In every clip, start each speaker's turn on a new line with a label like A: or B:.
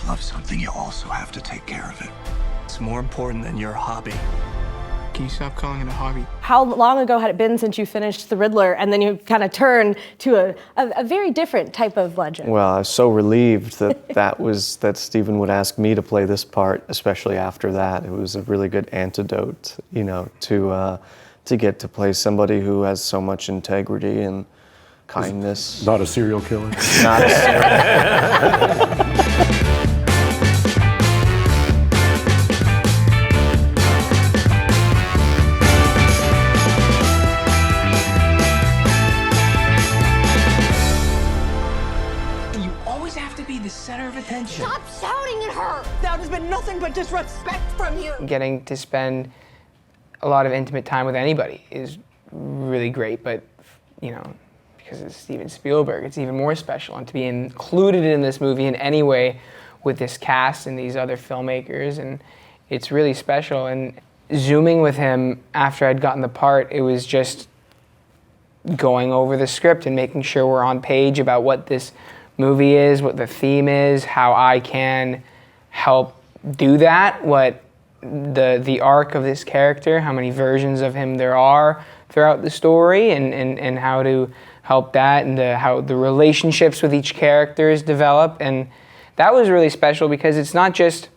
A: love something, you also have to take care of it.
B: It's more important than your hobby. Can you stop calling it a hobby?
C: How long ago had it been since you finished The Riddler and then you kind of turned to a very different type of legend?
D: Well, I was so relieved that Steven would ask me to play this part, especially after that. It was a really good antidote, you know, to get to play somebody who has so much integrity and kindness.
E: Not a serial killer?
D: Not a serial killer.
B: Center of attention.
F: Stop shouting at her!
G: That has been nothing but disrespect from you.
H: Getting to spend a lot of intimate time with anybody is really great, but you know, because it's Steven Spielberg, it's even more special. And to be included in this movie in any way with this cast and these other filmmakers, and it's really special. And zooming with him after I'd gotten the part, it was just going over the script and making sure we're on page about what this movie is, what the theme is, how I can help do that, what the arc of this character, how many versions of him there are throughout the story, and how to help that, and how the relationships with each character is developed. And that was really special because it's not just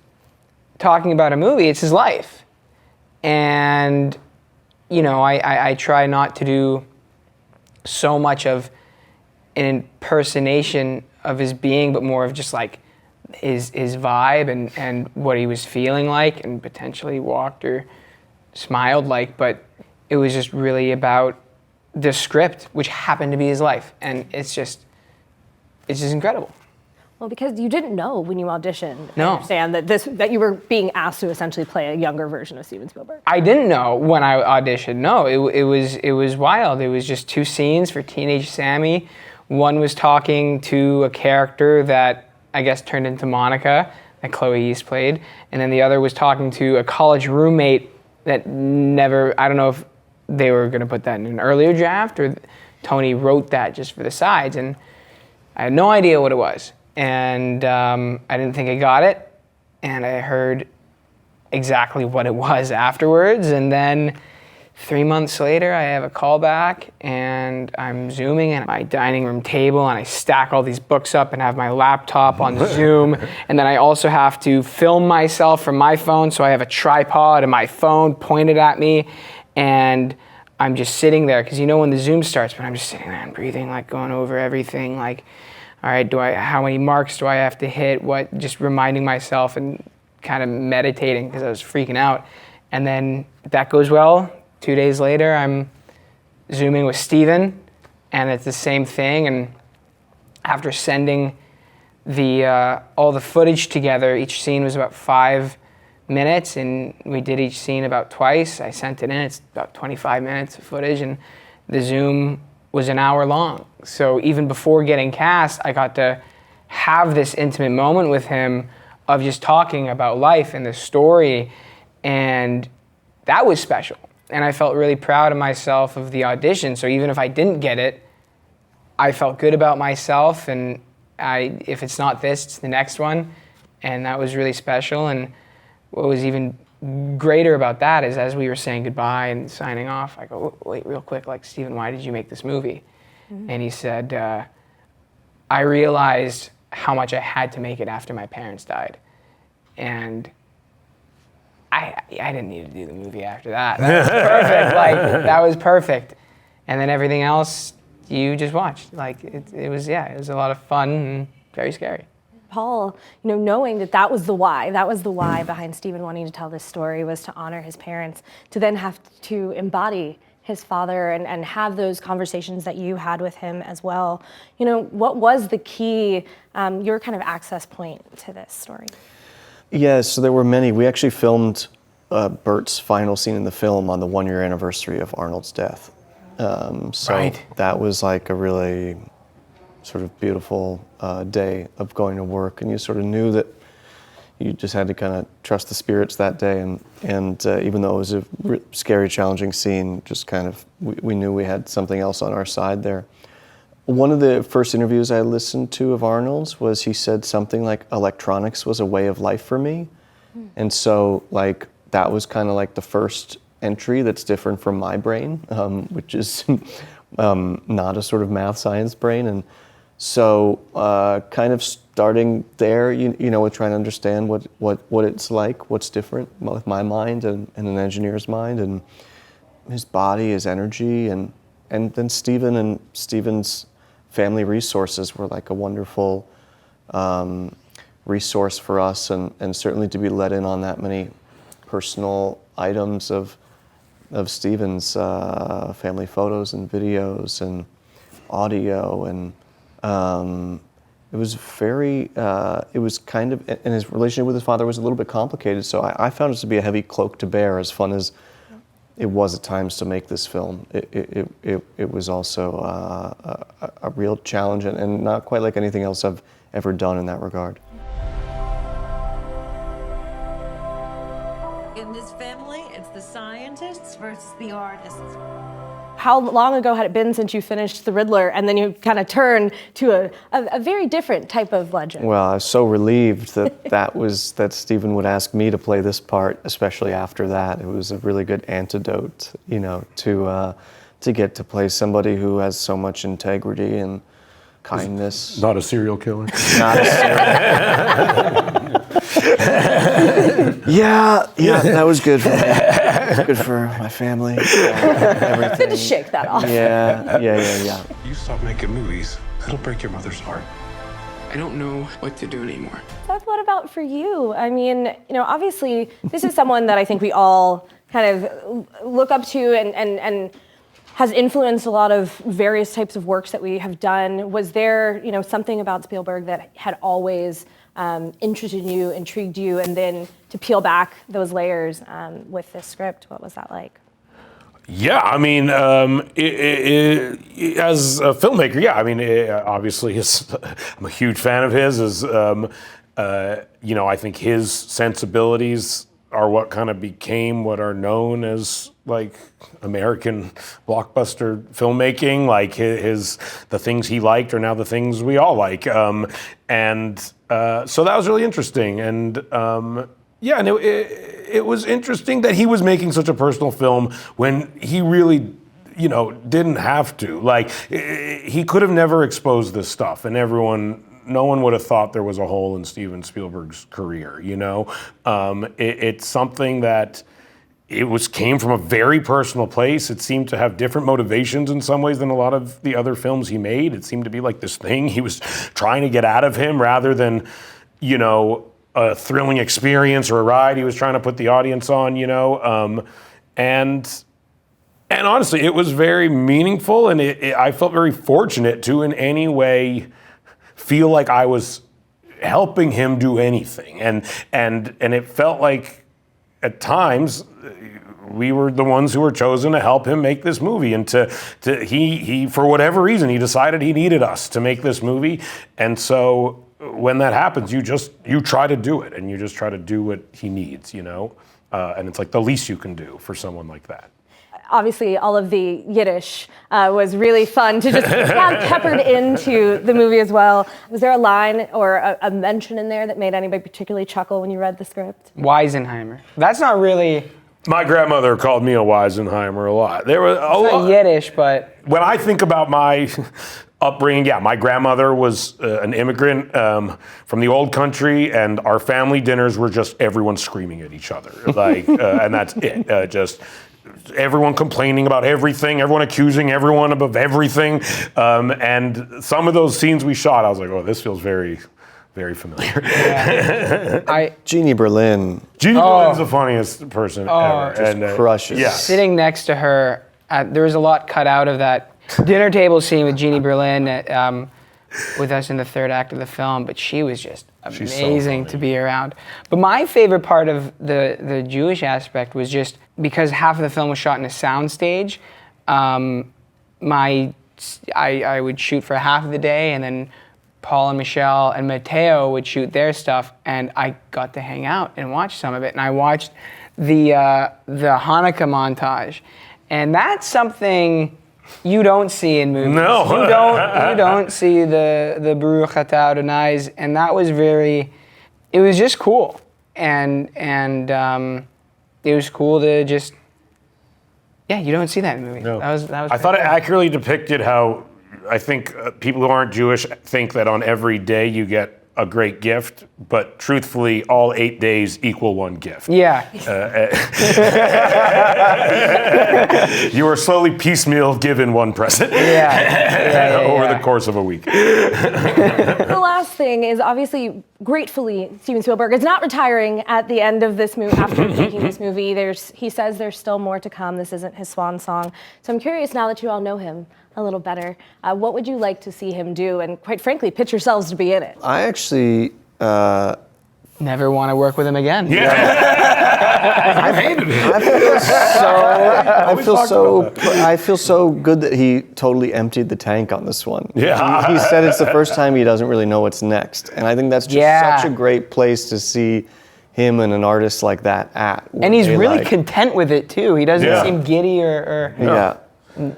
H: talking about a movie, it's his life. And you know, I try not to do so much of an impersonation of his being, but more of just like his vibe and what he was feeling like, and potentially walked or smiled like. But it was just really about the script, which happened to be his life, and it's just incredible.
C: Well, because you didn't know when you auditioned,
H: No.
C: I understand that you were being asked to essentially play a younger version of Steven Spielberg.
H: I didn't know when I auditioned. No, it was wild. It was just 2 scenes for teenage Sammy. One was talking to a character that I guess turned into Monica, that Chloe East played, and then the other was talking to a college roommate that never, I don't know if they were gonna put that in an earlier draft or Tony wrote that just for the sides, and I had no idea what it was. And I didn't think I got it, and I heard exactly what it was afterwards, and then 3 months later, I have a call back, and I'm Zooming at my dining room table, and I stack all these books up and have my laptop on Zoom, and then I also have to film myself from my phone, so I have a tripod and my phone pointed at me, and I'm just sitting there, because you know when the Zoom starts, but I'm just sitting there and breathing, like going over everything, like, all right, how many marks do I have to hit, what, just reminding myself and kind of meditating, because I was freaking out. And then if that goes well, 2 days later, I'm Zooming with Steven, and it's the same thing. And after sending all the footage together, each scene was about 5 minutes, and we did each scene about twice. I sent it in, it's about 25 minutes of footage, and the Zoom was an hour long. So even before getting cast, I got to have this intimate moment with him of just talking about life and the story, and that was special. And I felt really proud of myself of the audition. So even if I didn't get it, I felt good about myself, and if it's not this, it's the next one. And that was really special. And what was even greater about that is as we were saying goodbye and signing off, I go, wait, real quick, like, Steven, why did you make this movie? Mm-hmm. And he said, I realized how much I had to make it after my parents died. And I didn't need to do the movie after that. That was perfect. Like, that was perfect. And then everything else, you just watched. Like, it was a lot of fun and very scary.
C: Paul, knowing that was the why behind Steven wanting to tell this story, was to honor his parents, to then have to embody his father and have those conversations that you had with him as well. What was the key, your kind of access point to this story?
D: Yeah, so there were many. We actually filmed Burt's final scene in the film on the 1-year anniversary of Arnold's death.
H: Right.
D: That was like a really sort of beautiful day of going to work, and you sort of knew that you just had to kind of trust the spirits that day, and even though it was a scary, challenging scene, just kind of we knew we had something else on our side there. One of the first interviews I listened to of Arnold's was he said something like electronics was a way of life for me. And so like that was kind of like the first entry that's different from my brain, which is not a sort of math science brain. And so kind of starting there, you know, with trying to understand what it's like, what's different with my mind and an engineer's mind, and his body, his energy, and then Steven and Steven's family resources were like a wonderful resource for us, and certainly to be let in on that many personal items of Steven's family photos and videos and audio, and it was very, it was kind of, and his relationship with his father was a little bit complicated, so I found it to be a heavy cloak to bear, as fun as it was at times to make this film. It was also a real challenge, and not quite like anything else I've ever done in that regard.
G: In this family, it's the scientists versus the artists.
C: How long ago had it been since you finished The Riddler, and then you kind of turned to a very different type of legend?
D: Well, I was so relieved that Steven would ask me to play this part, especially after that. It was a really good antidote, you know, to get to play somebody who has so much integrity and kindness.
E: Not a serial killer.
D: Not a serial. Yeah, that was good for me. Good for my family. Everything.
C: Good to shake that off.
D: Yeah.
A: You stop making movies, it'll break your mother's heart.
B: I don't know what to do anymore.
C: Seth, what about for you? I mean, you know, obviously, this is someone that I think we all kind of look up to and has influenced a lot of various types of works that we have done. Was there, you know, something about Spielberg that had always interested you, intrigued you, and then to peel back those layers with this script, what was that like?
E: Yeah, I mean, as a filmmaker, yeah, I mean, obviously, I'm a huge fan of his. You know, I think his sensibilities are what kind of became what are known as like American blockbuster filmmaking. Like the things he liked are now the things we all like, and so that was really interesting. And yeah, and it was interesting that he was making such a personal film when he really, you know, didn't have to. Like, he could have never exposed this stuff, and no one would have thought there was a hole in Steven Spielberg's career, you know? It's something that came from a very personal place. It seemed to have different motivations in some ways than a lot of the other films he made. It seemed to be like this thing he was trying to get out of him rather than, you know, a thrilling experience or a ride he was trying to put the audience on, you know? And honestly, it was very meaningful, and I felt very fortunate to in any way feel like I was helping him do anything. And it felt like at times we were the ones who were chosen to help him make this movie. And he for whatever reason, he decided he needed us to make this movie. And so when that happens, you try to do it, and you just try to do what he needs, you know? And it's like the least you can do for someone like that.
C: Obviously, all of the Yiddish was really fun to just have peppered into the movie as well. Was there a line or a mention in there that made anybody particularly chuckle when you read the script?
H: Weisenheimer. That's not really...
E: My grandmother called me a Weisenheimer a lot. There was
H: not Yiddish, but...
E: When I think about my upbringing, yeah, my grandmother was an immigrant from the old country, and our family dinners were just everyone screaming at each other. Like, and that's it. Just everyone complaining about everything, everyone accusing everyone of everything. And some of those scenes we shot, I was like, oh, this feels very, very familiar.
H: Yeah.
D: Jeannie Berlin.
E: Jeannie Berlin's the funniest person ever.
D: Just crushes.
E: Yeah.
H: Sitting next to her, there was a lot cut out of that dinner table scene with Jeannie Berlin with us in the third act of the film, but she was just amazing to be around. But my favorite part of the Jewish aspect was just because half of the film was shot in a soundstage. I would shoot for half of the day, and then Paul and Michelle and Matteo would shoot their stuff, and I got to hang out and watch some of it. And I watched the Hanukkah montage, and that's something you don't see in movies.
E: No.
H: You don't see the Baruch Atah Adonais, and that was it was just cool. And it was cool to just, you don't see that in movies.
E: No.
H: That was
E: I thought it accurately depicted how I think people who aren't Jewish think that on every day you get a great gift, but truthfully, all 8 days equal one gift.
H: Yeah.
E: You are slowly piecemeal given one present over the course of a week.
C: The last thing is obviously, gratefully, Steven Spielberg is not retiring at the end of this movie, after making this movie. He says there's still more to come. This isn't his swan song. So I'm curious, now that you all know him a little better, what would you like to see him do? And quite frankly, pitch yourselves to be in it.
D: I actually
H: never want to work with him again.
E: I've hated it.
D: I feel so good that he totally emptied the tank on this one.
E: Yeah.
D: He said it's the first time he doesn't really know what's next, and I think that's just such a great place to see him and an artist like that at.
H: And he's really content with it too. He doesn't seem giddy or
D: yeah.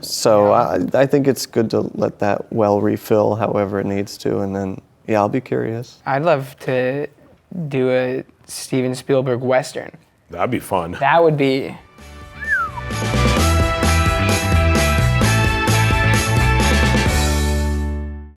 D: So I think it's good to let that well refill however it needs to, and then I'll be curious.
H: I'd love to do a Steven Spielberg Western.
E: That'd be fun.
H: That would be